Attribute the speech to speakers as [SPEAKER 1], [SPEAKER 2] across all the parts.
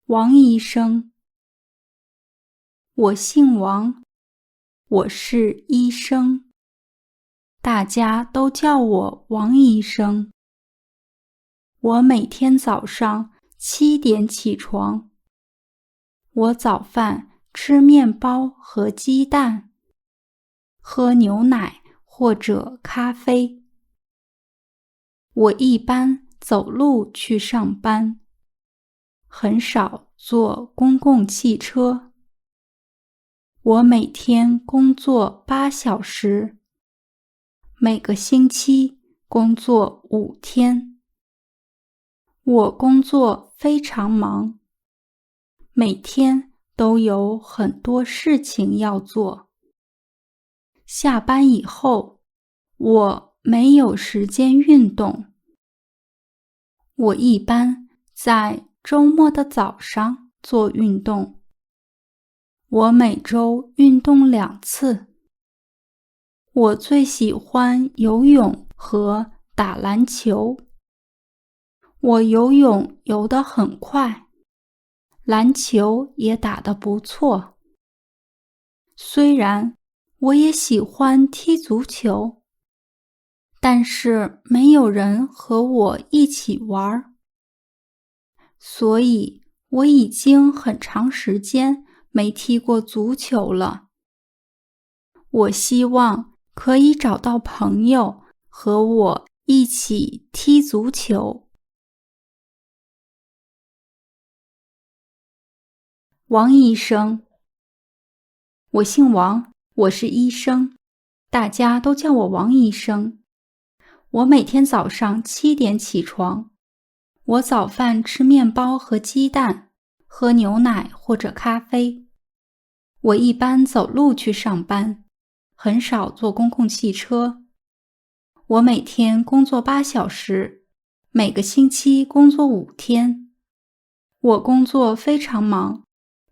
[SPEAKER 1] 王医生。我姓王，我是医生，大家都叫我王医生。我每天早上7点起床，我早饭吃面包和鸡蛋，喝牛奶或者咖啡。我一般走路去上班，很少坐公共汽车。我每天工作8小时，每个星期工作5天。我工作非常忙，每天都有很多事情要做。下班以后，我没有时间运动。我一般在周末的早上做运动。我每周运动2次。我最喜欢游泳和打篮球。我游泳游得很快，篮球也打得不错。虽然我也喜欢踢足球，但是没有人和我一起玩，所以我已经很长时间没踢过足球了。我希望可以找到朋友和我一起踢足球。王医生。我姓王，我是医生，大家都叫我王医生。我每天早上7点起床，我早饭吃面包和鸡蛋，喝牛奶或者咖啡。我一般走路去上班，很少坐公共汽车。我每天工作8小时，每个星期工作5天。我工作非常忙，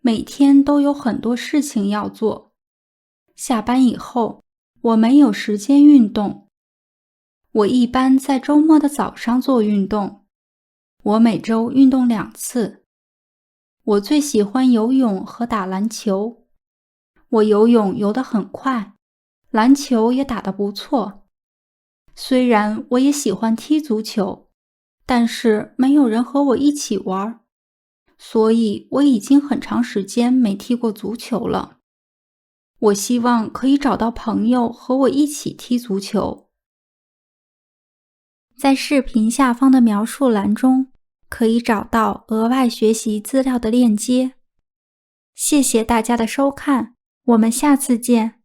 [SPEAKER 1] 每天都有很多事情要做。下班以后，我没有时间运动。我一般在周末的早上做运动。我每周运动2次。我最喜欢游泳和打篮球。我游泳游得很快，篮球也打得不错。虽然我也喜欢踢足球，但是没有人和我一起玩，所以我已经很长时间没踢过足球了。我希望可以找到朋友和我一起踢足球。在视频下方的描述栏中，可以找到额外学习资料的链接。谢谢大家的收看，我们下次见。